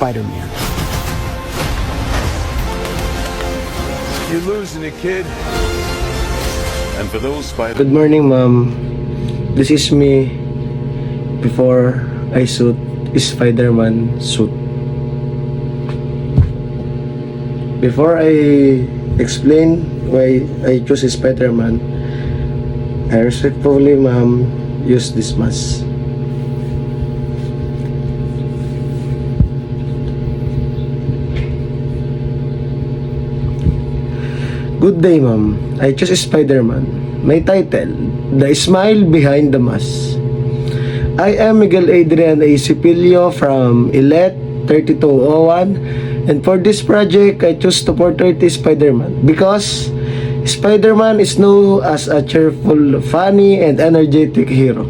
Spider-Man. You're losing it, kid. And for those Good morning, ma'am. This is me before I suit Spider-Man suit. Before I explain why I choose Spider-Man, I respectfully, ma'am, use this mask. Good day, ma'am. I choose Spider-Man. My title, The Smile Behind the Mask. I am Miguel Adrian A. Cipilio from ILET 3201, and for this project, I choose to portray Spider-Man because Spider-Man is known as a cheerful, funny, and energetic hero.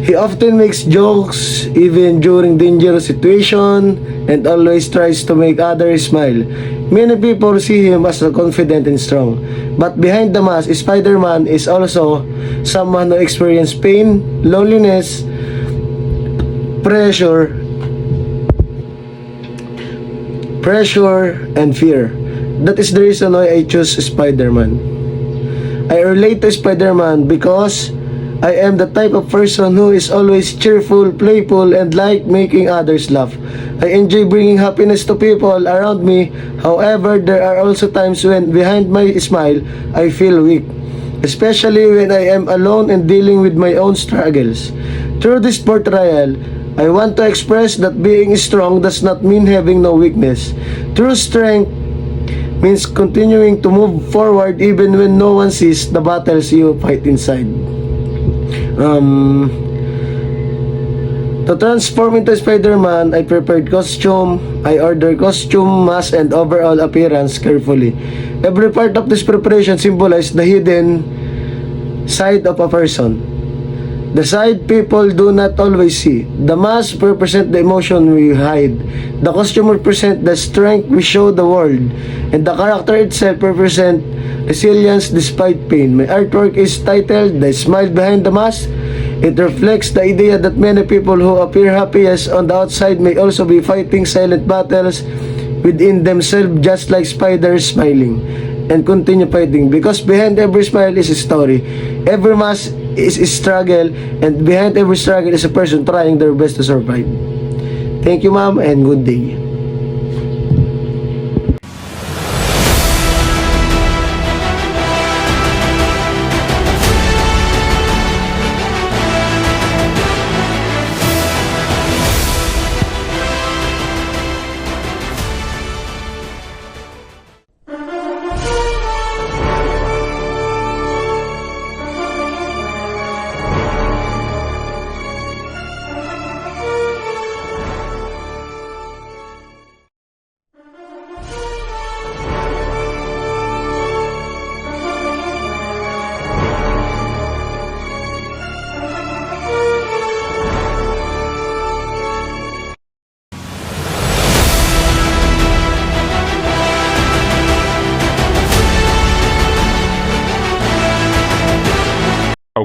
He often makes jokes even during dangerous situations and always tries to make others smile. Many people see him as confident and strong, but behind the mask, Spider-Man is also someone who experiences pain, loneliness, pressure, and fear. That is the reason why I choose Spider-Man. I relate to Spider-Man because I am the type of person who is always cheerful, playful, and like making others laugh. I enjoy bringing happiness to people around me. However, there are also times when behind my smile, I feel weak, especially when I am alone and dealing with my own struggles. Through this portrayal, I want to express that being strong does not mean having no weakness. True strength means continuing to move forward even when no one sees the battles you fight inside. To transform into Spider-Man, I prepared costume. I ordered costume, mask, and overall appearance carefully. Every part of this preparation symbolizes the hidden side of a person, the side people do not always see. The mask represents the emotion we hide. The costume represents the strength we show the world. And the character itself represents resilience despite pain. My artwork is titled The Smile Behind the Mask. It reflects the idea that many people who appear happiest on the outside may also be fighting silent battles within themselves, just like spiders smiling and continue fighting, because behind every smile is a story. Every mask is a struggle, and behind every struggle is a person trying their best to survive. Thank you, ma'am, and good day.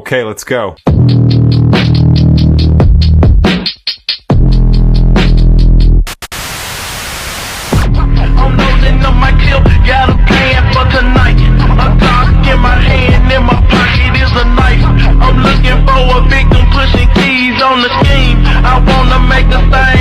Okay, let's go. I'm loading up my clip, got a plan for tonight. A Glock in my hand, in my pocket is a knife. I'm looking for a victim, pushing keys on the scheme. I wanna make a thing.